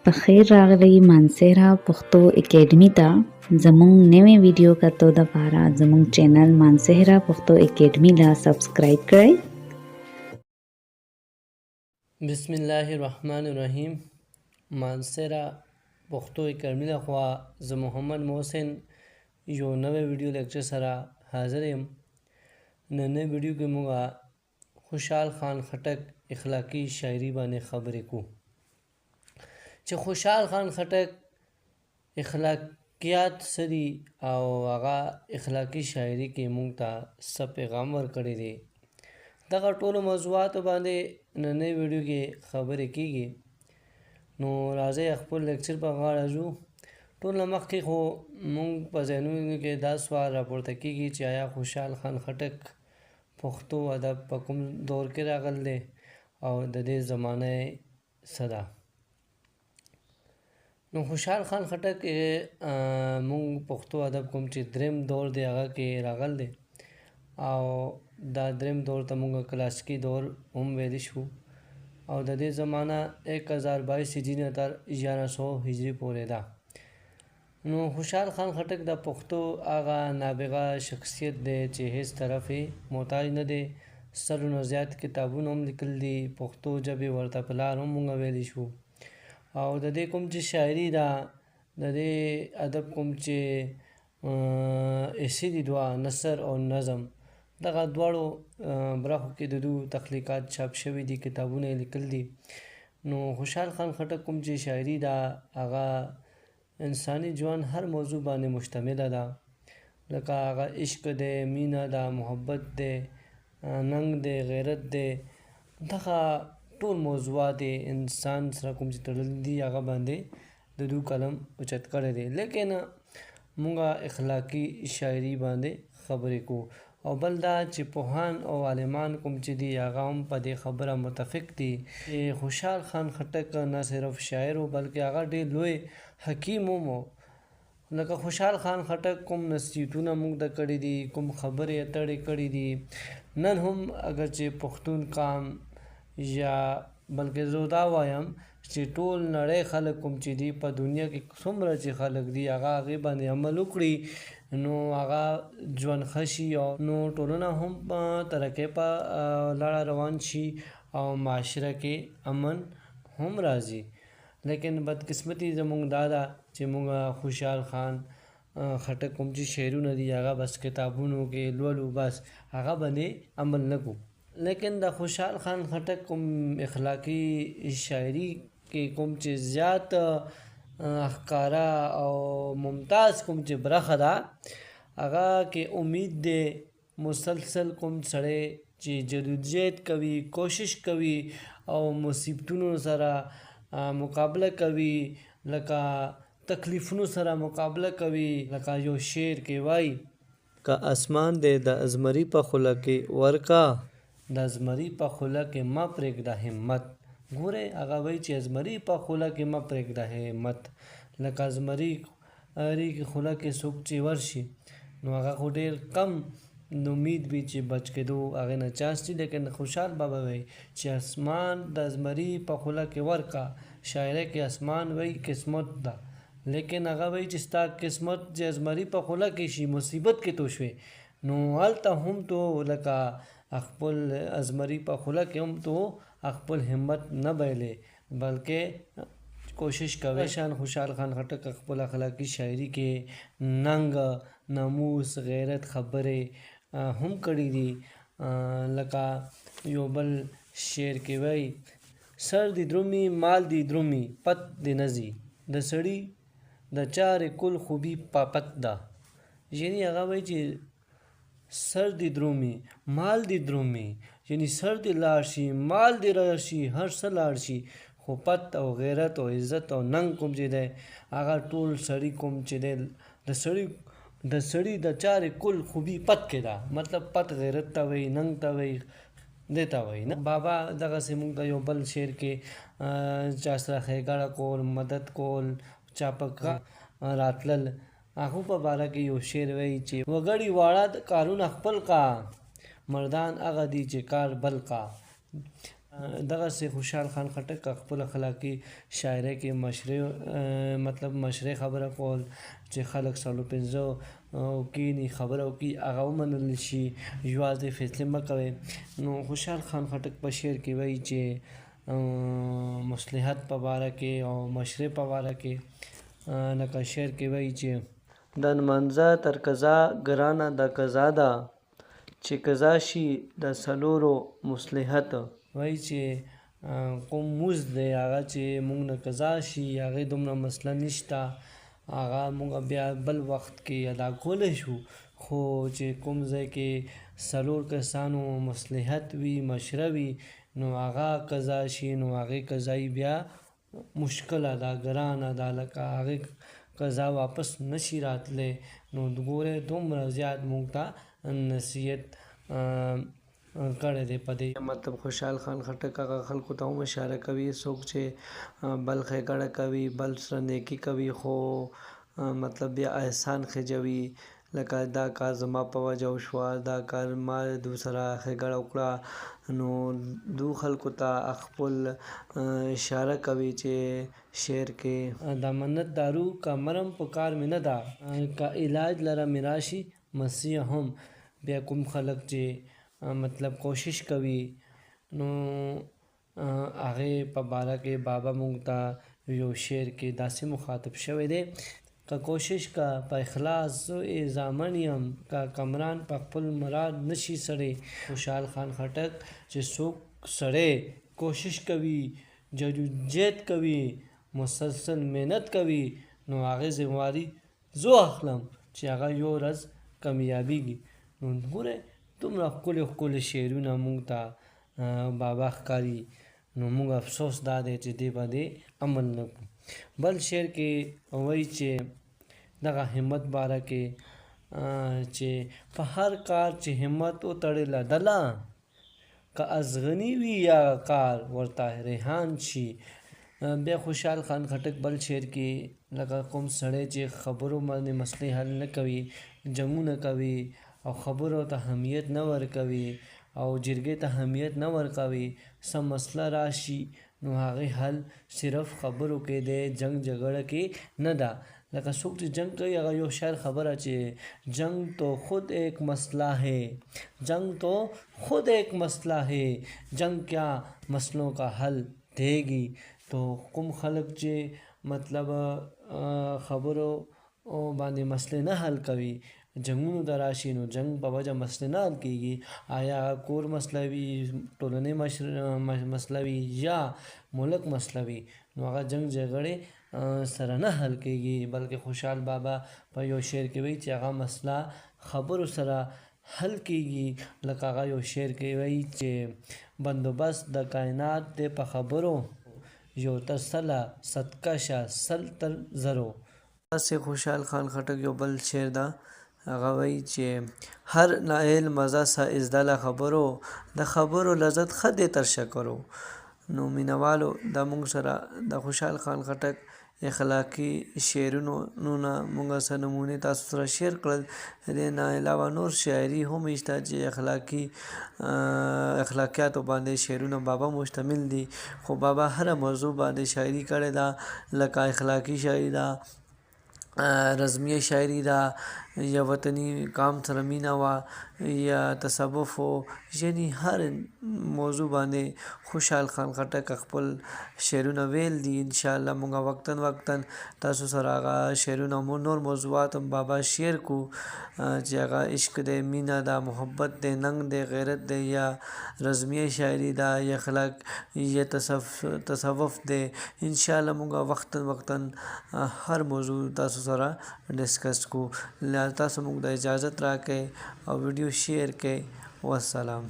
پخیر راغلی مانسهرا پښتو اکیډمي ته زموږ نوې ویډیو کتو دپاره زموږ چینل مانسهرا پښتو اکیډمي لا سبسکرایب کړئ. بسم الله الرحمن الرحیم. مانسهرا پښتو اکیډمي لخوا زه محمد محسن یو نوې ویډیو لیکچر سره حاضر یم. نننۍ ویډیو کې موږ خوشحال خان خټک اخلاقی شاعري باندې خبرې کوو چې خوشحال خان خټک اخلاقیات څه دي او هغه اخلاقی شاعري کې موږ ته څه پیغام ورکړی دی. دغه ټولو موضوعاتو باندې نننۍ ویډیو کې خبرې کیږي. نو راځئ خپل لیکچر په غاړه ځو. ټول نه مخکې خو موږ په ذهنونو کې دا سوال راپورته کیږي چې آیا خوشحال خان خټک پښتو ادب په کوم دور کې راغلی دی او د دې زمانه څه ده. نو خوشحال خان خټک موږ پښتو ادب کوم چې دریم دور دی هغه کې راغلی دی او دا دریم دور ته موږ کلاسیکي دور هم ویلی شو او د دې زمانه 1022 هجري نه تر 1100 هجري پورې ده. نو خوشحال خان خټک د پښتو هغه نابغه شخصیت دی چې هیڅ طرف محتاج نه دی. سلو نه زیات کتابونه هم لیکل دي، پښتو ژبې ورته پلار هم موږ ویلی شو او د دې کوم چې شاعري ده د دې ادب کوم چې حصې دي دوه نثر او نظم، دغه دواړو برخو کې د دوی تخلیقات چاپ شوي دي، کتابونه یې لیکل دي. نو خوشحال خان خټک کوم چې شاعري ده هغه انساني ژوند هر موضوع باندې مشتمله ده، لکه هغه عشق دی، مینه ده، محبت دی، ننګ دی، غیرت دی، دغه ټول موضوعات انسان سره کوم چې تړلي دي هغه باندې د دوی قلم اوچت کړی دی. لیکن موږ اخلاقي شاعري باندې خبرې کوو او بل دا چې پوهان او عالمان کوم چې دي هغه هم په دې خبره متفق دي چې خوشحال خان خټک نه صرف شاعر و بلکې هغه ډېر لوی حکیم هم و. لکه خوشحال خان خټک کوم نصیحتونه موږ ته کړي دي، کوم خبرې اترې کړي دي، نن هم اگر چې پښتون قام یا بلکې زه دا وایم چې ټول نړۍ خلک کوم چې دي په دنیا کې څومره چې خلک دي هغه هغې باندې عمل وکړي نو هغه ژوند ښه شي او نو ټولنه هم ترقۍ په لاره روان شي او معاشره کې امن هم راځي. لیکن بدقسمتي زموږ دا ده چې موږ خوشحال خان خټک کوم چې شعرونه دي هغه بس کتابونو کې لولو، بس هغه باندې عمل نه کوو. لیکن د خوشحال خان خټک کوم اخلاقی شاعري کې کوم چې زیات ښکاره او ممتاز کوم چې برخه ده هغه کې امید دی. مسلسل کوم سړی چې جدوجہد کوي، کوشش کوي او مصیبتونو سره مقابله کوي، لکه تکلیفونو سره مقابله کوي، لکه یو شعر کې وایي که اسمان دی د ازمري په خوله کې ورکا، د ازمري په خوله کې مه پرېږده همت. ګورئ هغه وایي چې ازمري په خوله کې مه پرېږده همت، لکه ازمري خوله کې څوک چې ورشي نو هغه خو ډېر کم امید وي چې بچ کېدو هغې نه چانس دي. لیکن خوشحال بابا وایي چې اسمان د ازمري په خوله کې ورکا، شاعرۍ کې اسمان وایي قسمت ده، لیکن هغه وایي چې ستا قسمت چې ازمري په خوله کې شي مصیبت کې تو شوې نو هلته هم تو لکه خپل ازمري په خوله کې هم تو خپل همت نه بایلې بلکې کوشش کوي. شان خوشحال خان خټک خپل اخلاقی شاعري کې ننګ، ناموس، غیرت خبرې هم کړي دي. لکه یو بل شعر کې وایي سر دی درومي مال دی درومي پت دی نزي، د سړي د چارې کل خوبي پاپت ده. یعنی هغه وایي چې سر دی درومي مال دی درومي، یعنی سر دی لاړ شي، مال دی راشي، هر څه لاړ شي، خو پت او غیرت او عزت او ننګ کوم چې دی هغه ټول سړي کوم چې دی د سړي د چارې کل خوبي پت کې ده. مطلب پت غیرت ته وایي، ننګ ته وایي، دې ته وایي نه. بابا دغسې موږ د یو بل شعر کې چا سره ښېګړه کول، مدد کول، چا په راتلل، هغو په باره کې یو شعر وایي چې وګړي واړه کارونه خپل کا، مردان هغه دي چې کار بل کا. دغسې خوشحال خان خټک خپل اخلاقي شاعرۍ کې مشرۍ خبره کول چې خلک 45 کینی خبره وکړي هغه ومنل شي، یوازې فیصلې مه کوئ. نو خوشحال خان خټک په شعر کې وایي چې مصلحت په باره کې او مشرۍ په باره کې لکه شعر کې وایي چې د نمانځه تر قضا ګرانه د قضا ده چې قضا شي د څلورو مصلحت. وایي چې کوم مزد دی هغه چې موږ نه قضا شي هغې دومره مسله نشته، هغه موږ بیا بل وخت کې ادا کولی شو، خو چې کوم ځای کې څلور کسانو مصلحت وي مشره وي نو هغه قضا شي نو هغې قضایي بیا مشکله ده، ګرانه ده، لکه هغې قضا واپس نشي راتلی. نو ګورئ دومره زیات موږ ته نصیحت کړی دی په دې مطلب خوشحال خان خټک هغه خلکو ته هم اشاره کوي څوک چې بل ښېګړه کوي بل سره نیکي کوي خو مطلب بیا احسان خجوي لکه دا کار زما په وجه وشوه، دا کار ما دو سره ښېګړه وکړه، نو دو خلکو ته خپل اشاره کوي چې شعر کې دا منت دارو که مرم په کار مې نه ده که علاج لره مې راشي مسیح هم. بیا کوم خلک چې مطلب کوشش کوي نو هغې په باره کې بابا موږ ته یو شعر کې داسې مخاطب شوی دی که کوشش کا په اخلاص زه ضامن یم که کمران په خپل مراد نشي سړی. خوشحال خان خټک چې څوک سړی کوشش کوي جدوجہد کوي مسلسل محنت کوي نو هغې ذمواري زه اخلم چې هغه یو ورځ کامیابیږي. نو ګورئ دومره ښکلي ښکلي شعرونه موږ ته بابا ښکاري، نو موږ افسوس دا دی چې دی باندې عمل نه کړو. بل شعر کې وایي چې دغه همت باره کې چې په هر کار چې همت وتړله ډله که ازغني وي یا کار ورته ریحان شي. بیا خوشحال خان خټک بل شعر کې لکه کوم سړی چې خبرو باندې مسلې حل نه کوي، جنګونه کوي او خبرو ته اهمیت نه ورکوي او جرګې ته اهمیت نه ورکوي، څه مسله راشي نو هغې حل صرف خبرو کې دی، جنګ جګړه کې نه ده. لکه څوک چې جنگ کوي هغه یو شاعر خبره چې جنگ تو خود ایک مسئلہ ہے جنگ تو خود ایک مسئلہ ہے جنگ کیا مسئلوں کا حل دے گی. تو کوم خلک چې مطلب خبرو باندې مسلې نه حل کوي جنګونو ته راشي نو جنګ په وجه مسلې نه حل کېږي، آیا کور مسله وي ټولنې مسله وي یا ملک مسله وي نو هغه جنګ جګړې سره نه حل کېږي، بلکې خوشحال بابا په یو شعر کې وایي چې هغه مسله خبرو سره حل کېږي. لکه هغه یو شعر کې وایي چې بندوبست د کائنات دی په خبرو یو تر سله صدقه شه سل تر زرو. داسې خوشحال خان خټک یو بل شعر ده هغه وایي چې هر نااهل مزه سه ازدله خبرو د خبرو لذت ښه دی تر شکرو. نو مینوالو دا موږ سره د خوشحال خان خټک اخلاقي شعرونو نه موږ څه نمونې تاسو سره شیر کړل. دې نه علاوه نور شاعري هم شته چې اخلاقیاتو باندې شعرونه بابا مشتمل دي، خو بابا هره موضوع باندې شاعري کړې ده، لکه اخلاقي شاعري ده، رزمیه شاعري ده، یا وطني کام سره مینه وه یا تصوف و، یعنی هر موضوع باندې خوشحال خان خټک خپل شعرونه ویل دي. انشاءالله موږ وقتاً تاسو سره هغه شعرونه نور موضوعات هم بابا شیر کو چې هغه عشق دی، مینه ده، محبت دی، ننګ دی، غیرت دی، یا رزمیه شاعري ده، یا اخلاق یا تصوف دی. انشاءالله موږ وقتاً هر موضوع تاسو سره ډسکس کو. تاسو موږ د اجازت راکئ او ویډیو شیر کئ. والسلام.